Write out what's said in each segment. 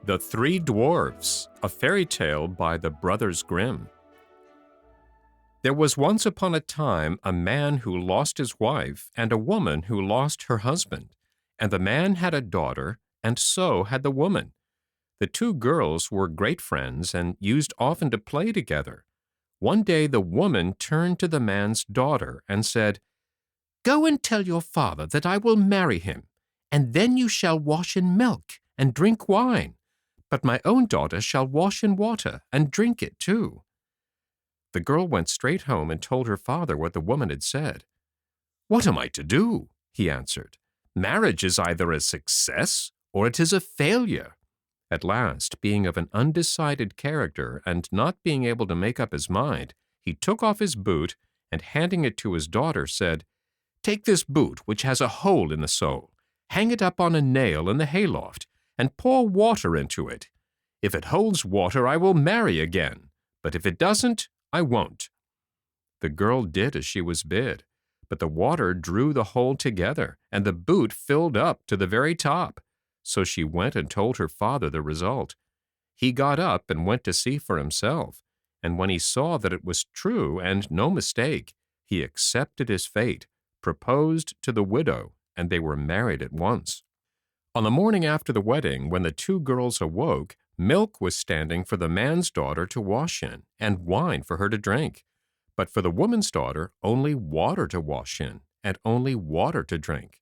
The Three Dwarfs, a fairy tale by the Brothers Grimm. There was once upon a time a man who lost his wife and a woman who lost her husband, and the man had a daughter, and so had the woman. The two girls were great friends and used often to play together. One day the woman turned to the man's daughter and said, "Go and tell your father that I will marry him, and then you shall wash in milk and drink wine. But my own daughter shall wash in water and drink it too." The girl went straight home and told her father what the woman had said. "What am I to do?" he answered. "Marriage is either a success or it is a failure." At last, being of an undecided character and not being able to make up his mind, he took off his boot and, handing it to his daughter, said, "Take this boot, which has a hole in the sole, hang it up on a nail in the hayloft, and pour water into it. If it holds water, I will marry again, but if it doesn't, I won't." The girl did as she was bid, but the water drew the hole together, and the boot filled up to the very top. So she went and told her father the result. He got up and went to see for himself, and when he saw that it was true and no mistake, he accepted his fate, proposed to the widow, and they were married at once. On the morning after the wedding, when the two girls awoke, milk was standing for the man's daughter to wash in, and wine for her to drink. But for the woman's daughter, only water to wash in, and only water to drink.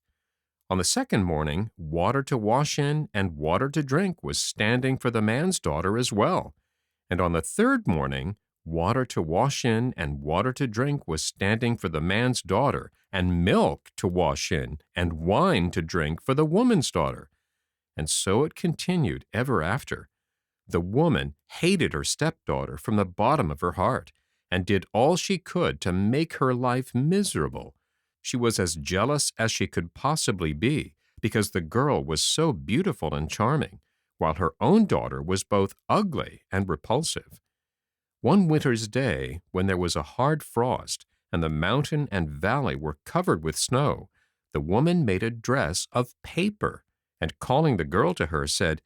On the second morning, water to wash in and water to drink was standing for the man's daughter as well. And on the third morning, water to wash in and water to drink was standing for the man's daughter, and milk to wash in and wine to drink for the woman's daughter. And so it continued ever after. The woman hated her stepdaughter from the bottom of her heart, and did all she could to make her life miserable. She was as jealous as she could possibly be, because the girl was so beautiful and charming, while her own daughter was both ugly and repulsive. One winter's day, when there was a hard frost, and the mountain and valley were covered with snow, the woman made a dress of paper, and calling the girl to her, said,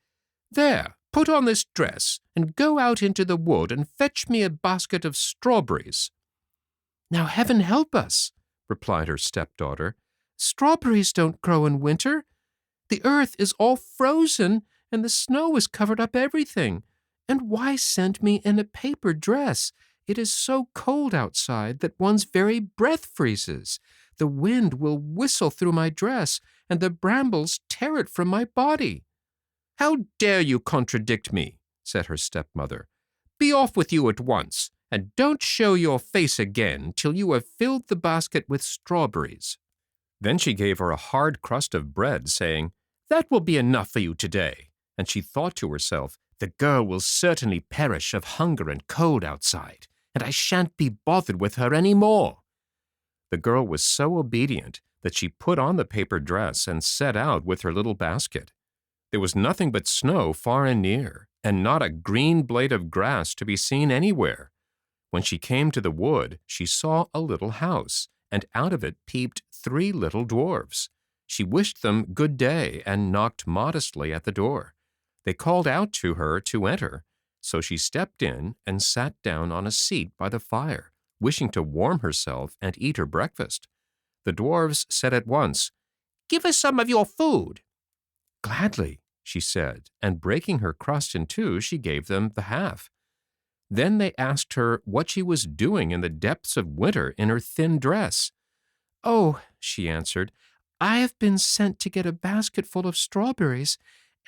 "There, put on this dress, and go out into the wood and fetch me a basket of strawberries." "Now heaven help us," replied her stepdaughter. "Strawberries don't grow in winter. The earth is all frozen, and the snow has covered up everything. And why send me in a paper dress? It is so cold outside that one's very breath freezes. The wind will whistle through my dress, and the brambles tear it from my body." "How dare you contradict me?" said her stepmother. "Be off with you at once, and don't show your face again till you have filled the basket with strawberries." Then she gave her a hard crust of bread, saying, "That will be enough for you today." And she thought to herself, "The girl will certainly perish of hunger and cold outside, and I shan't be bothered with her any more." The girl was so obedient that she put on the paper dress and set out with her little basket. There was nothing but snow far and near, and not a green blade of grass to be seen anywhere. When she came to the wood, she saw a little house, and out of it peeped 3 little dwarfs. She wished them good day and knocked modestly at the door. They called out to her to enter, so she stepped in and sat down on a seat by the fire, wishing to warm herself and eat her breakfast. The dwarfs said at once, "Give us some of your food." "Gladly," she said, and breaking her crust in two, she gave them the half. Then they asked her what she was doing in the depths of winter in her thin dress. "Oh," she answered, "I have been sent to get a basket full of strawberries,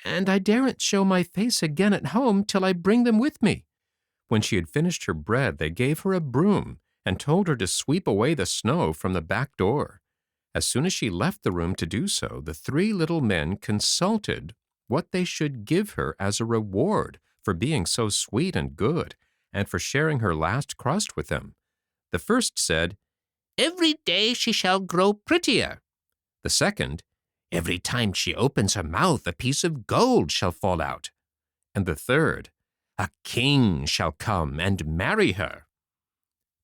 and I daren't show my face again at home till I bring them with me." When she had finished her bread, they gave her a broom and told her to sweep away the snow from the back door. As soon as she left the room to do so, the 3 little men consulted what they should give her as a reward for being so sweet and good, and for sharing her last crust with them. The first said, "Every day she shall grow prettier." The second, "Every time she opens her mouth, a piece of gold shall fall out." And the third, "A king shall come and marry her."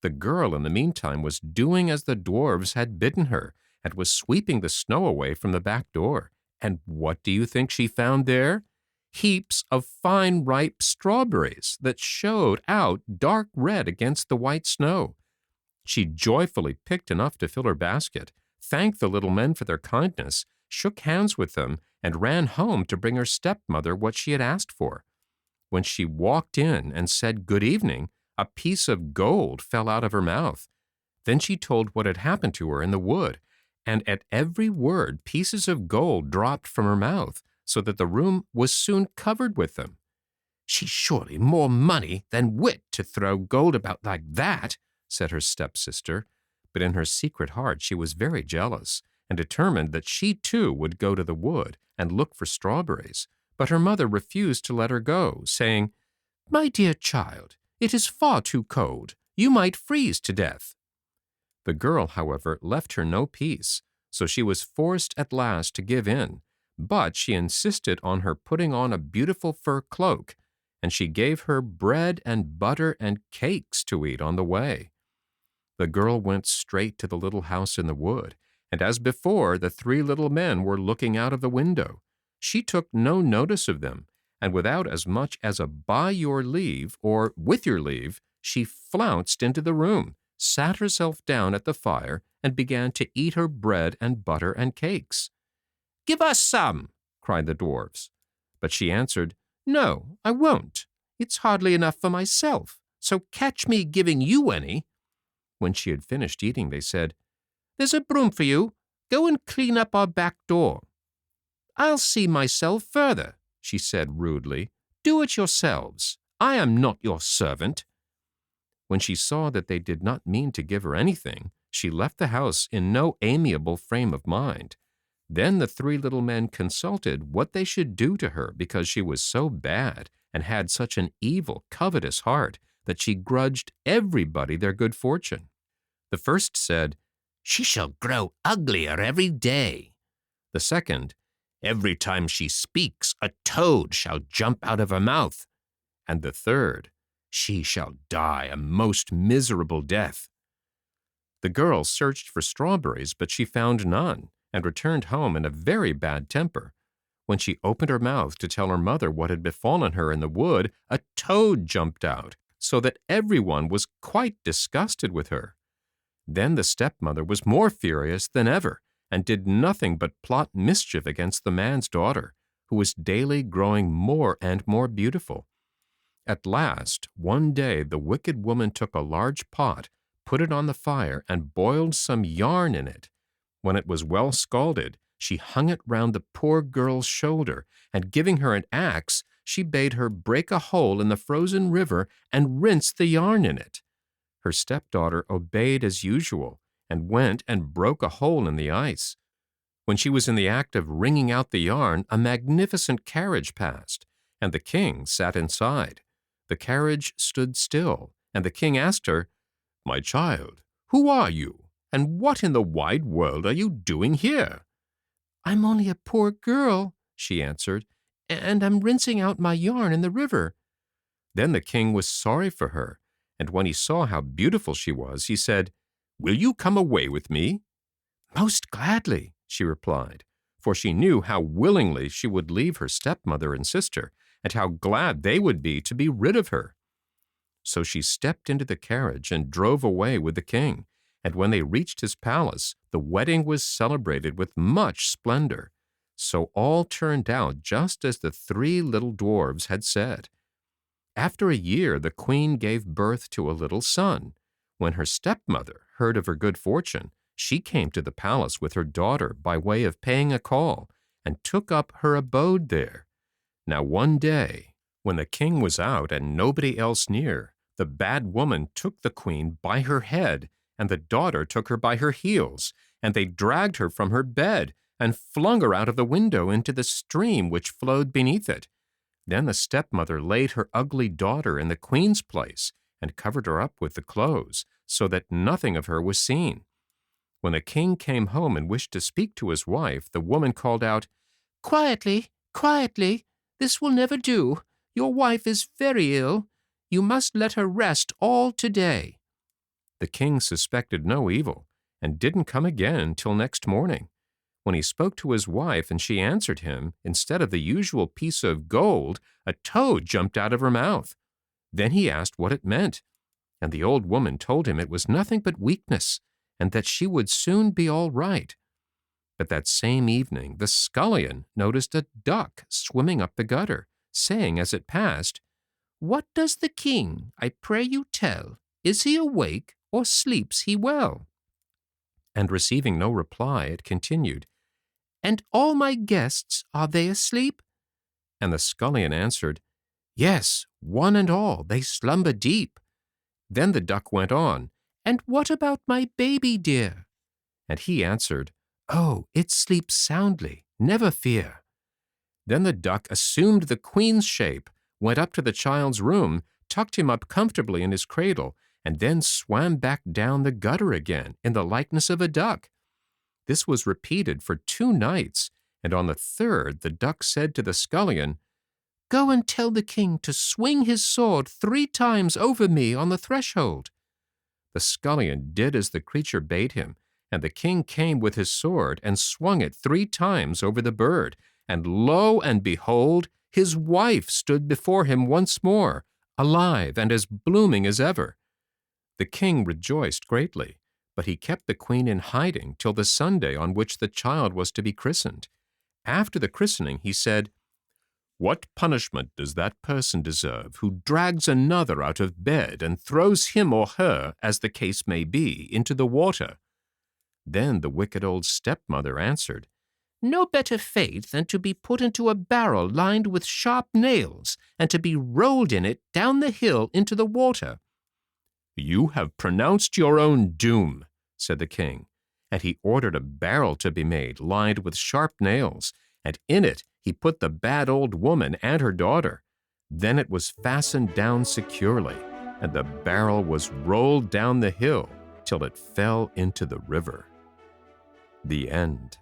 The girl, in the meantime, was doing as the dwarfs had bidden her, and was sweeping the snow away from the back door, And what do you think she found there? Heaps of fine ripe strawberries that showed out dark red against the white snow. She joyfully picked enough to fill her basket, thanked the little men for their kindness, shook hands with them, and ran home to bring her stepmother what she had asked for. When she walked in and said good evening, a piece of gold fell out of her mouth. Then she told what had happened to her in the wood, and at every word pieces of gold dropped from her mouth, so that the room was soon covered with them. "She's surely more money than wit to throw gold about like that," said her stepsister, but in her secret heart she was very jealous, and determined that she too would go to the wood and look for strawberries. But her mother refused to let her go, saying, "My dear child, it is far too cold. You might freeze to death." The girl, however, left her no peace, so she was forced at last to give in, but she insisted on her putting on a beautiful fur cloak, and she gave her bread and butter and cakes to eat on the way. The girl went straight to the little house in the wood, and as before, the three little men were looking out of the window. She took no notice of them, and without as much as a "by your leave" or "with your leave," she flounced into the room, sat herself down at the fire, and began to eat her bread and butter and cakes. "Give us some," cried the dwarfs. But she answered, "No, I won't. It's hardly enough for myself, so catch me giving you any." When she had finished eating, they said, "There's a broom for you. Go and clean up our back door." "I'll see myself further," she said rudely. "Do it yourselves. I am not your servant." When she saw that they did not mean to give her anything, she left the house in no amiable frame of mind. Then the three little men consulted what they should do to her because she was so bad and had such an evil, covetous heart that she grudged everybody their good fortune. The first said, "She shall grow uglier every day." The second, "Every time she speaks, a toad shall jump out of her mouth." And the third, "She shall die a most miserable death." The girl searched for strawberries, but she found none, and returned home in a very bad temper. When she opened her mouth to tell her mother what had befallen her in the wood, a toad jumped out, so that everyone was quite disgusted with her. Then the stepmother was more furious than ever, and did nothing but plot mischief against the man's daughter, who was daily growing more and more beautiful. At last, one day the wicked woman took a large pot, put it on the fire, and boiled some yarn in it. When it was well scalded, she hung it round the poor girl's shoulder, and giving her an axe, she bade her break a hole in the frozen river and rinse the yarn in it. Her stepdaughter obeyed as usual, and went and broke a hole in the ice. When she was in the act of wringing out the yarn, a magnificent carriage passed, and the king sat inside. The carriage stood still, and the king asked her, "My child, who are you, and what in the wide world are you doing here?" "I'm only a poor girl," she answered, "and I'm rinsing out my yarn in the river." Then the king was sorry for her, and when he saw how beautiful she was, he said, "Will you come away with me?" "Most gladly," she replied, for she knew how willingly she would leave her stepmother and sister, and how glad they would be to be rid of her. So she stepped into the carriage and drove away with the king, and when they reached his palace, the wedding was celebrated with much splendor. So all turned out just as the three little dwarves had said. After a year, the queen gave birth to a little son. When her stepmother heard of her good fortune, she came to the palace with her daughter by way of paying a call, and took up her abode there. Now one day, when the king was out and nobody else near, the bad woman took the queen by her head, and the daughter took her by her heels, and they dragged her from her bed and flung her out of the window into the stream which flowed beneath it. Then the stepmother laid her ugly daughter in the queen's place and covered her up with the clothes, so that nothing of her was seen. When the king came home and wished to speak to his wife, the woman called out, "Quietly, quietly, this will never do. Your wife is very ill. You must let her rest all today." The king suspected no evil, and didn't come again till next morning. When he spoke to his wife and she answered him, instead of the usual piece of gold, a toad jumped out of her mouth. Then he asked what it meant, and the old woman told him it was nothing but weakness, and that she would soon be all right. But that same evening the scullion noticed a duck swimming up the gutter, saying as it passed, "What does the king, I pray you tell? Is he awake, or sleeps he well?" And receiving no reply, it continued, "And all my guests, are they asleep?" And the scullion answered, "Yes, one and all, they slumber deep." Then the duck went on, "And what about my baby dear?" And he answered, "Oh, it sleeps soundly, never fear." Then the duck assumed the queen's shape, went up to the child's room, tucked him up comfortably in his cradle, and then swam back down the gutter again in the likeness of a duck. This was repeated for 2 nights, and on the third the duck said to the scullion, "Go and tell the king to swing his sword 3 times over me on the threshold." The scullion did as the creature bade him, and the king came with his sword and swung it 3 times over the bird, and lo and behold, his wife stood before him once more, alive and as blooming as ever. The king rejoiced greatly, but he kept the queen in hiding till the Sunday on which the child was to be christened. After the christening he said, "What punishment does that person deserve who drags another out of bed and throws him or her, as the case may be, into the water?" Then the wicked old stepmother answered, "No better fate than to be put into a barrel lined with sharp nails, and to be rolled in it down the hill into the water." "You have pronounced your own doom," said the king, and he ordered a barrel to be made lined with sharp nails, and in it he put the bad old woman and her daughter. Then it was fastened down securely, and the barrel was rolled down the hill till it fell into the river. The end.